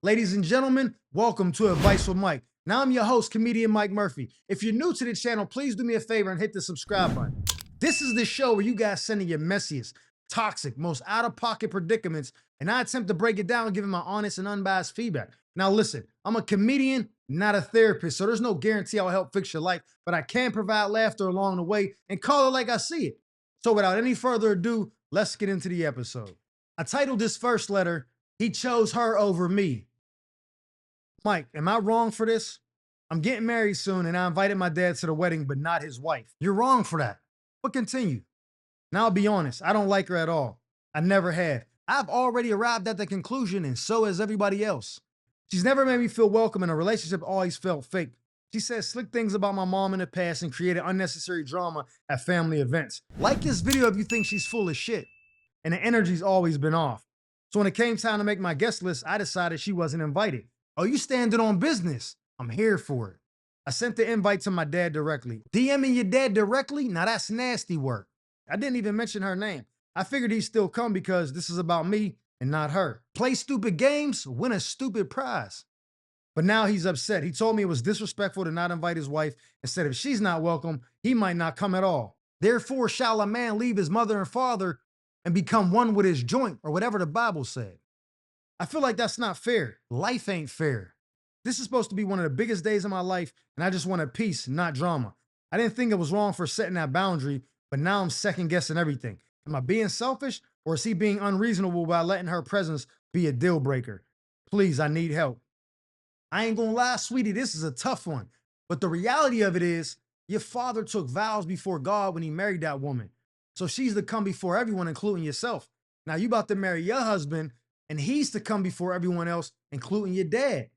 Ladies and gentlemen, welcome to Advice with Mike. Now I'm your host, comedian Mike Murphy. If you're new to the channel, please do me a favor and hit the subscribe button. This is the show where you guys send in your messiest, toxic, most out-of-pocket predicaments, and I attempt to break it down, giving my honest and unbiased feedback. Now listen, I'm a comedian, not a therapist, so there's no guarantee I'll help fix your life, but I can provide laughter along the way and call it like I see it. So without any further ado, let's get into the episode. I titled this first letter, He Chose Her Over Me. Mike, am I wrong for this? I'm getting married soon and I invited my dad to the wedding, but not his wife. You're wrong for that. But continue. Now I'll be honest, I don't like her at all. I never have. I've already arrived at the conclusion, and so has everybody else. She's never made me feel welcome, and a relationship always felt fake. She said slick things about my mom in the past and created unnecessary drama at family events. Like this video if you think she's full of shit. And the energy's always been off. So when it came time to make my guest list, I decided she wasn't invited. Oh, you standing on business? I'm here for it. I sent the invite to my dad directly. DMing your dad directly? Now that's nasty work. I didn't even mention her name. I figured he'd still come because this is about me and not her. Play stupid games, win a stupid prize. But now he's upset. He told me it was disrespectful to not invite his wife and said if she's not welcome, he might not come at all. Therefore shall a man leave his mother and father and become one with his joint, or whatever the Bible said. I feel like that's not fair. Life ain't fair. This is supposed to be one of the biggest days of my life, and I just wanted peace, not drama. I didn't think it was wrong for setting that boundary, but now I'm second guessing everything. Am I being selfish, or is he being unreasonable by letting her presence be a deal breaker? Please, I need help. I ain't gonna lie, sweetie, this is a tough one. But the reality of it is, your father took vows before God when he married that woman. So she's to come before everyone, including yourself. Now you about to marry your husband, and he's to come before everyone else, including your dad.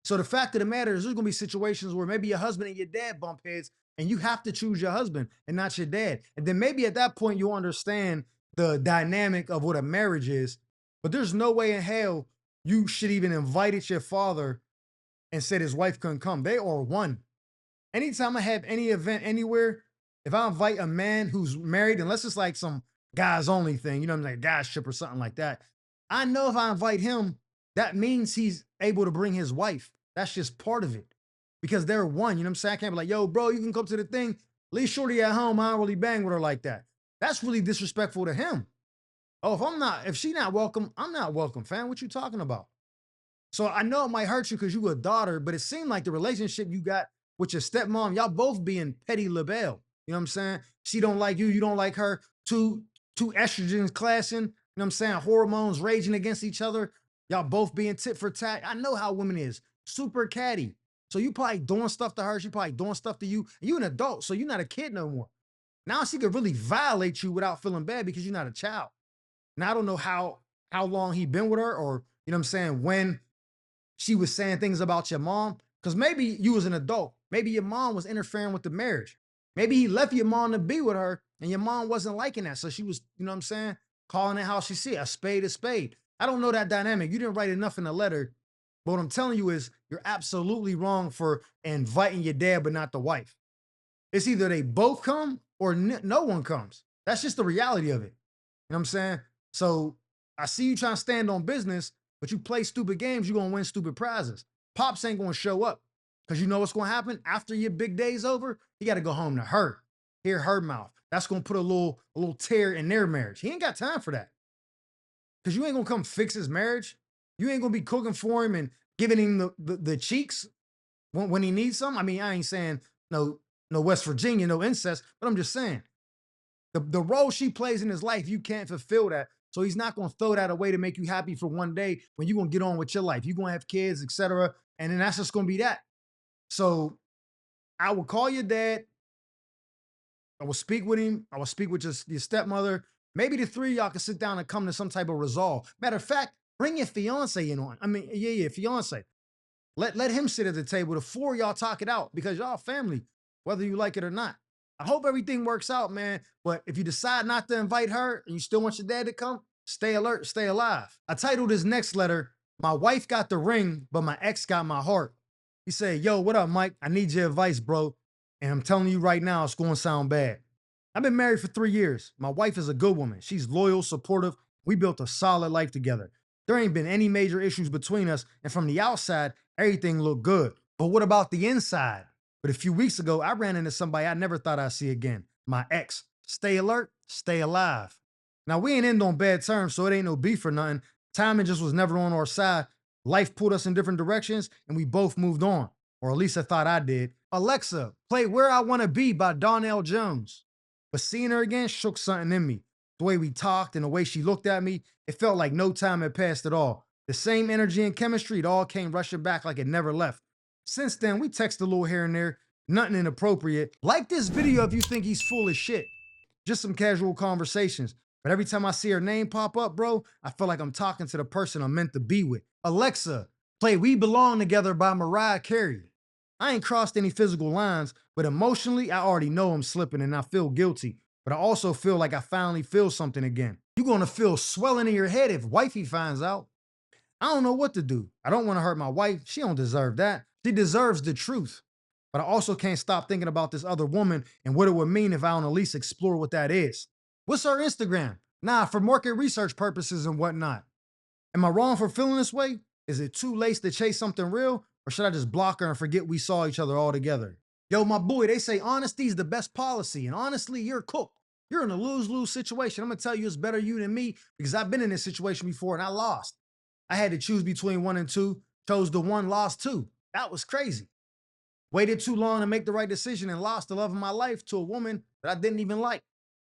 So the fact of the matter is there's gonna be situations where maybe your husband and your dad bump heads, and you have to choose your husband and not your dad. And then maybe at that point you'll understand the dynamic of what a marriage is. But there's no way in hell you should even invited your father and said his wife couldn't come. They are one. Anytime I have any event anywhere, if I invite a man who's married, unless it's like some guys only thing, you know, like guys trip or something like that, I know if I invite him, that means he's able to bring his wife. That's just part of it because they're one. You know what I'm saying? I can't be like, yo, bro, you can come to the thing. Leave Shorty at home. I don't really bang with her like that. That's really disrespectful to him. Oh, if she not welcome, I'm not welcome, fam. What you talking about? So I know it might hurt you because you a daughter, but it seemed like the relationship you got with your stepmom, y'all both being petty LaBelle. You know what I'm saying? She don't like you don't like her. Two estrogens clashing, you know what I'm saying? Hormones raging against each other. Y'all both being tit for tat. I know how women is. Super catty. So you probably doing stuff to her. She probably doing stuff to you. And you an adult, so you're not a kid no more. Now she could really violate you without feeling bad because you're not a child. Now I don't know how long he been with her, or you know what I'm saying, when she was saying things about your mom. Because maybe you was an adult. Maybe your mom was interfering with the marriage. Maybe he left your mom to be with her and your mom wasn't liking that. So she was, you know what I'm saying, calling it how she see it, a spade a spade. I don't know that dynamic. You didn't write enough in the letter. But what I'm telling you is you're absolutely wrong for inviting your dad, but not the wife. It's either they both come or no one comes. That's just the reality of it. You know what I'm saying? So I see you trying to stand on business, but you play stupid games, you're gonna win stupid prizes. Pops ain't gonna show up. Because you know what's gonna happen after your big day's over? He gotta go home to her, hear her mouth. That's gonna put a little tear in their marriage. He ain't got time for that. Because you ain't gonna come fix his marriage. You ain't gonna be cooking for him and giving him the cheeks when he needs some. I mean, I ain't saying no West Virginia, no incest, but I'm just saying the role she plays in his life, you can't fulfill that. So he's not gonna throw that away to make you happy for one day when you're gonna get on with your life. You're gonna have kids, etc. And then that's just gonna be that. So I will call your dad. I will speak with him. I will speak with your stepmother. Maybe the three of y'all can sit down and come to some type of resolve. Matter of fact, bring your fiance in on. I mean, yeah, fiance. Let him sit at the table. The four of y'all talk it out because y'all family, whether you like it or not. I hope everything works out, man. But if you decide not to invite her and you still want your dad to come, stay alert, stay alive. I titled his next letter, My Wife Got the Ring, but My Ex Got My Heart. He said, yo, what up, Mike? I need your advice, bro. And I'm telling you right now, it's going to sound bad. I've been married for 3 years. My wife is a good woman. She's loyal, supportive. We built a solid life together. There ain't been any major issues between us, and from the outside, everything looked good. But what about the inside? But a few weeks ago, I ran into somebody I never thought I'd see again. My ex. Stay alert, stay alive. Now, we ain't end on bad terms, so it ain't no beef or nothing. Timing just was never on our side. Life pulled us in different directions, and we both moved on. Or at least I thought I did. Alexa, play Where I Wanna Be by Donnell Jones. But seeing her again shook something in me. The way we talked and the way she looked at me, it felt like no time had passed at all. The same energy and chemistry, it all came rushing back like it never left. Since then, we text a little here and there, nothing inappropriate. Like this video if you think he's full of shit. Just some casual conversations. But every time I see her name pop up, bro, I feel like I'm talking to the person I'm meant to be with. Alexa, play We Belong Together by Mariah Carey. I ain't crossed any physical lines, but emotionally, I already know I'm slipping and I feel guilty. But I also feel like I finally feel something again. You're gonna feel swelling in your head if wifey finds out. I don't know what to do. I don't want to hurt my wife. She don't deserve that. She deserves the truth. But I also can't stop thinking about this other woman and what it would mean if I don't at least explore what that is. What's her Instagram? Nah, for market research purposes and whatnot. Am I wrong for feeling this way? Is it too late to chase something real? Or should I just block her and forget we saw each other altogether? Yo, my boy, they say honesty's the best policy. And honestly, you're cooked. You're in a lose-lose situation. I'm gonna tell you it's better you than me because I've been in this situation before and I lost. I had to choose between one and two, chose the one, lost two. That was crazy. Waited too long to make the right decision and lost the love of my life to a woman that I didn't even like.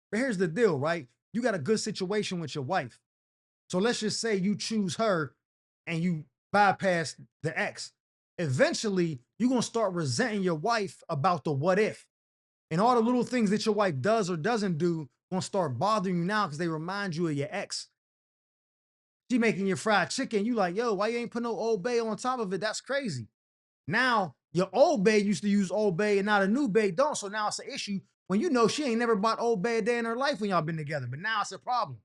But here's the deal, right? You got a good situation with your wife. So let's just say you choose her and you bypass the ex. Eventually, you're going to start resenting your wife about the what if. And all the little things that your wife does or doesn't do going to start bothering you now because they remind you of your ex. She making your fried chicken. You like, yo, why you ain't put no Old Bay on top of it? That's crazy. Now, your old Bay used to use Old Bay and now the new Bay don't. So now it's an issue when you know she ain't never bought Old Bay a day in her life when y'all been together. But now it's a problem.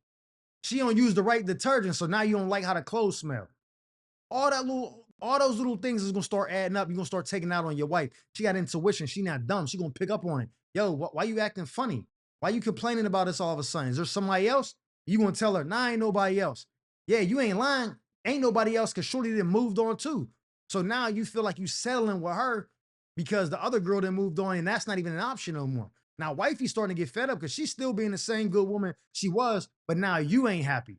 She don't use the right detergent, so now you don't like how the clothes smell. All those little things is gonna start adding up. You're gonna start taking out on your wife. She got intuition. She not dumb. She gonna pick up on it. Yo, why you acting funny? Why you complaining about this all of a sudden? Is there somebody else? You gonna tell her, nah, ain't nobody else. Yeah, you ain't lying. Ain't nobody else because Shorty done moved on too. So now you feel like you settling with her because the other girl done moved on and that's not even an option no more. Now, wifey's starting to get fed up because she's still being the same good woman she was, but now you ain't happy.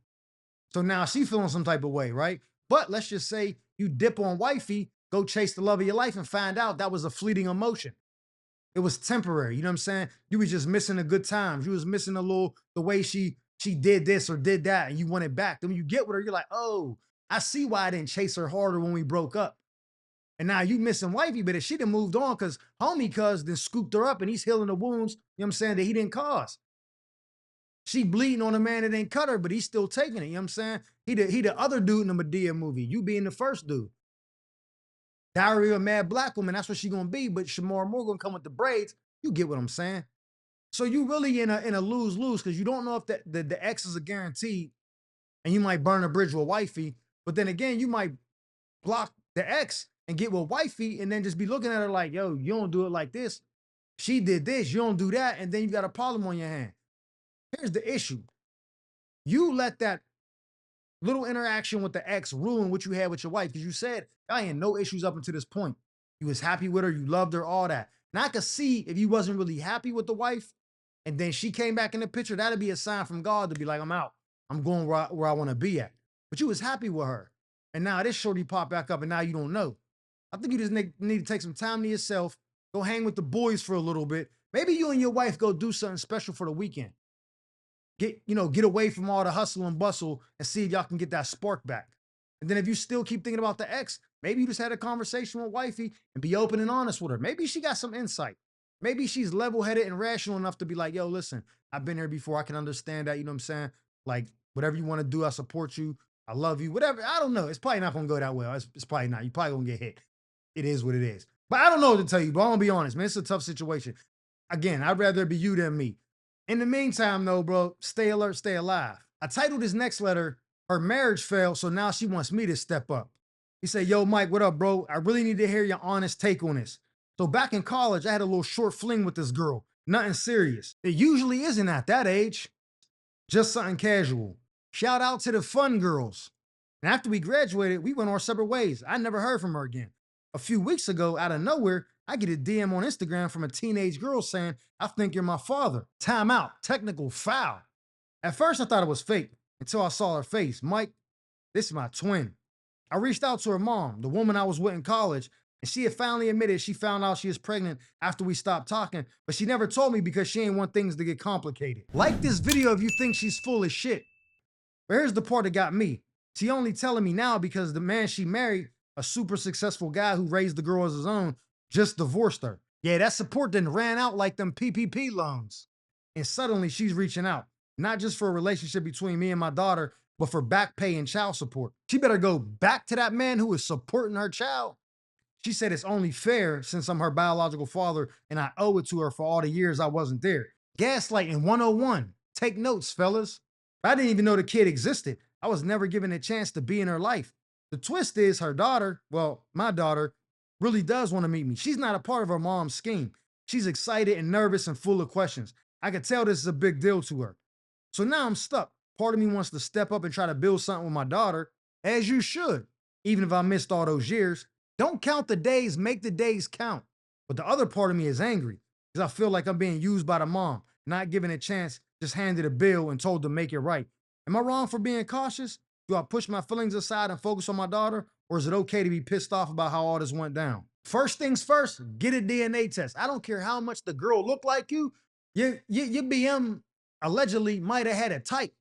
So now she feeling some type of way, right? But let's just say you dip on wifey, go chase the love of your life and find out that was a fleeting emotion. It was temporary. You know what I'm saying? You was just missing the good times. You was missing the way she did this or did that, and you want it back. Then when you get with her, you're like, oh, I see why I didn't chase her harder when we broke up. And now you missing wifey, but if she done moved on because homie cuz then scooped her up and he's healing the wounds, you know what I'm saying, that he didn't cause. She bleeding on a man that ain't cut her, but he's still taking it. You know what I'm saying? He the other dude in the Medea movie. You being the first dude. Diary of a Mad Black Woman, that's what she gonna be, but Shamar Moore gonna come with the braids. You get what I'm saying? So you really in a lose-lose because you don't know if the exes are guaranteed and you might burn a bridge with wifey, but then again, you might block the ex and get with wifey and then just be looking at her like, yo, you don't do it like this. She did this, you don't do that, and then you got a problem on your hand. Here's the issue. You let that little interaction with the ex ruin what you had with your wife because you said I ain't no issues up until this point. You was happy with her, you loved her, all that. Now I could see if you wasn't really happy with the wife, and then she came back in the picture, that'd be a sign from God to be like, I'm out. I'm going where I want to be at. But you was happy with her, and now this shorty popped back up, and now you don't know. I think you just need to take some time to yourself, go hang with the boys for a little bit. Maybe you and your wife go do something special for the weekend. Get away from all the hustle and bustle and see if y'all can get that spark back. And then if you still keep thinking about the ex, maybe you just had a conversation with wifey and be open and honest with her. Maybe she got some insight. Maybe she's level-headed and rational enough to be like, yo, listen, I've been here before. I can understand that. You know what I'm saying? Like, whatever you want to do, I support you. I love you. Whatever. I don't know. It's probably not going to go that well. It's probably not. You probably going to get hit. It is what it is. But I don't know what to tell you, but I'm going to be honest, man. It's a tough situation. Again, I'd rather it be you than me. In the meantime, though, bro, stay alert, stay alive. I titled his next letter, Her Marriage Failed, so now she wants me to step up. He said, yo, Mike, what up, bro? I really need to hear your honest take on this. So back in college, I had a little short fling with this girl. Nothing serious. It usually isn't at that age. Just something casual. Shout out to the fun girls. And after we graduated, we went our separate ways. I never heard from her again. A few weeks ago, out of nowhere, I get a DM on Instagram from a teenage girl saying, "I think you're my father." Time out, technical foul. At first, I thought it was fake until I saw her face. "Mike, this is my twin." I reached out to her mom, the woman I was with in college, and she had finally admitted she found out she was pregnant after we stopped talking, but she never told me because she ain't want things to get complicated. Like this video if you think she's full of shit. But here's the part that got me. She only telling me now because the man she married, a super successful guy who raised the girl as his own, just divorced her. Yeah, that support then ran out like them PPP loans. And suddenly she's reaching out, not just for a relationship between me and my daughter, but for back pay and child support. She better go back to that man who is supporting her child. She said it's only fair since I'm her biological father and I owe it to her for all the years I wasn't there. Gaslighting 101. Take notes, fellas. I didn't even know the kid existed. I was never given a chance to be in her life. The twist is her daughter, well, my daughter, really does want to meet me. She's not a part of her mom's scheme. She's excited and nervous and full of questions. I could tell this is a big deal to her. So now I'm stuck. Part of me wants to step up and try to build something with my daughter, as you should, even if I missed all those years. Don't count the days, make the days count. But the other part of me is angry because I feel like I'm being used by the mom, not given a chance, just handed a bill and told to make it right. Am I wrong for being cautious? Do I push my feelings aside and focus on my daughter? Or is it okay to be pissed off about how all this went down? First things first, get a DNA test. I don't care how much the girl looked like you. Your BM allegedly might have had a type,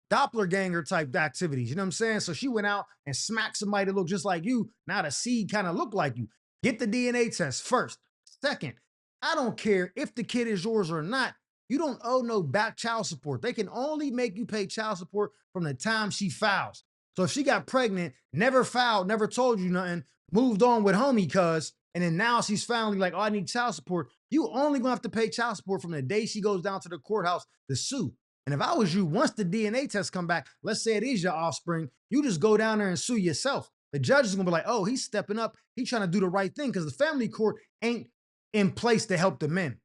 doppelganger type activities. You know what I'm saying? So she went out and smacked somebody that looked just like you. Now the seed kind of looked like you. Get the DNA test first. Second, I don't care if the kid is yours or not. You don't owe no back child support. They can only make you pay child support from the time she files. So if she got pregnant, never filed, never told you nothing, moved on with homie cuz, and then now she's finally like, "Oh, I need child support," you only gonna have to pay child support from the day she goes down to the courthouse to sue. And if I was you, once the DNA test come back, let's say it is your offspring, you just go down there and sue yourself. The judge is gonna be like, "Oh, he's stepping up. He's trying to do the right thing," because the family court ain't in place to help the men.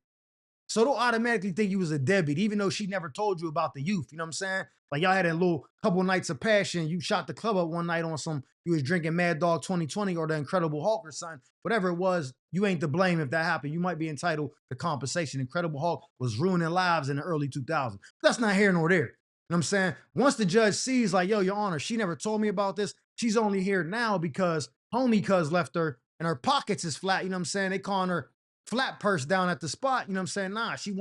So don't automatically think you was a deadbeat, even though she never told you about the youth. You know what I'm saying? Like y'all had a little couple nights of passion. You shot the club up one night on some, you was drinking Mad Dog 2020 or the Incredible Hulk or something. Whatever it was, you ain't to blame if that happened. You might be entitled to compensation. Incredible Hulk was ruining lives in the early 2000s. That's not here nor there. You know what I'm saying? Once the judge sees like, "Yo, Your Honor, she never told me about this. She's only here now because homie cuz left her and her pockets is flat." You know what I'm saying? They calling her flat purse down at the spot. You know what I'm saying? Nah, she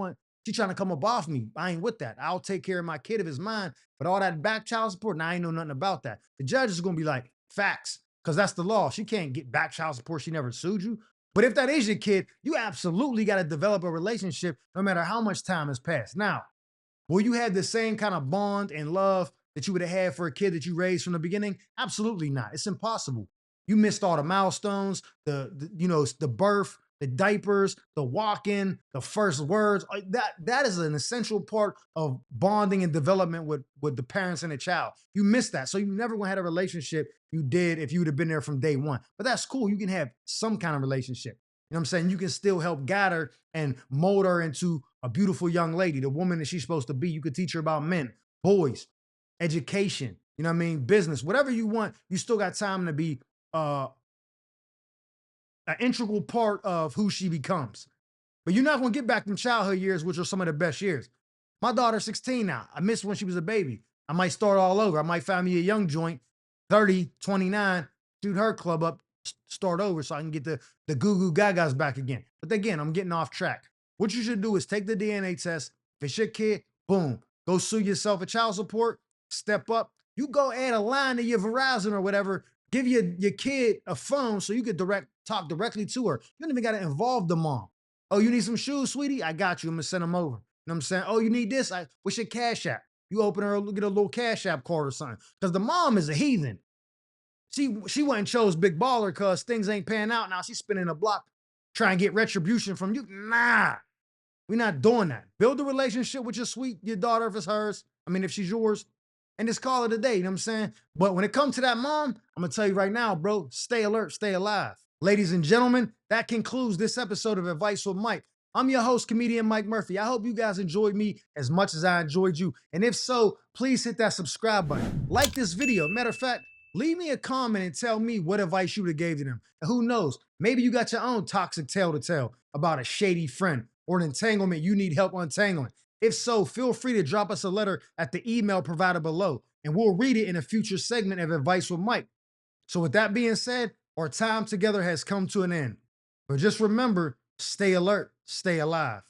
trying to come up off me. I ain't with that. I'll take care of my kid if it's mine. But all that back child support, nah, I ain't know nothing about that. The judge is gonna be like, "Facts," because that's the law. She can't get back child support. She never sued you. But if that is your kid, you absolutely got to develop a relationship no matter how much time has passed. Now, will you have the same kind of bond and love that you would have had for a kid that you raised from the beginning? Absolutely not. It's impossible. You missed all the milestones, the birth, the diapers, the walk-in, the first words. That is an essential part of bonding and development with the parents and the child. You missed that. So you never gonna have a relationship you did if you would have been there from day one. But that's cool. You can have some kind of relationship. You know what I'm saying? You can still help guide her and mold her into a beautiful young lady, the woman that she's supposed to be. You could teach her about men, boys, education, you know what I mean? Business, whatever you want, you still got time to be uh, an integral part of who she becomes. But you're not going to get back from childhood years, which are some of the best years. My daughter's 16 now. I missed when she was a baby. I might start all over. I might find me a young joint, 30, 29, shoot her club up, start over so I can get the goo goo gagas back again. But again, I'm getting off track. What you should do is take the DNA test. If it's your kid, boom, go sue yourself for child support, step up. You go add a line to your Verizon or whatever. Give your kid a phone so you could talk directly to her. You don't even got to involve the mom. "Oh, you need some shoes, sweetie? I got you. I'm gonna send them over." You know what I'm saying? "Oh, you need this? What's your Cash App?" You open her, get a little Cash App card or something. Because the mom is a heathen. She went and chose Big Baller because things ain't panning out. Now she's spinning a block trying to get retribution from you. Nah, we're not doing that. Build a relationship with your daughter if it's hers. I mean, if she's yours. And just call it a day, you know what I'm saying? But when it comes to that mom, I'm gonna tell you right now, bro, stay alert, stay alive. Ladies and gentlemen, that concludes this episode of Advice with Mike. I'm your host, comedian Mike Murphy. I hope you guys enjoyed me as much as I enjoyed you. And if so, please hit that subscribe button. Like this video. Matter of fact, Leave me a comment and tell me what advice you would have gave to them. And who knows, maybe you got your own toxic tale to tell about a shady friend or an entanglement you need help untangling. If so, feel free to drop us a letter at the email provided below, and we'll read it in a future segment of Advice with Mike. So with that being said, our time together has come to an end. But just remember, stay alert, stay alive.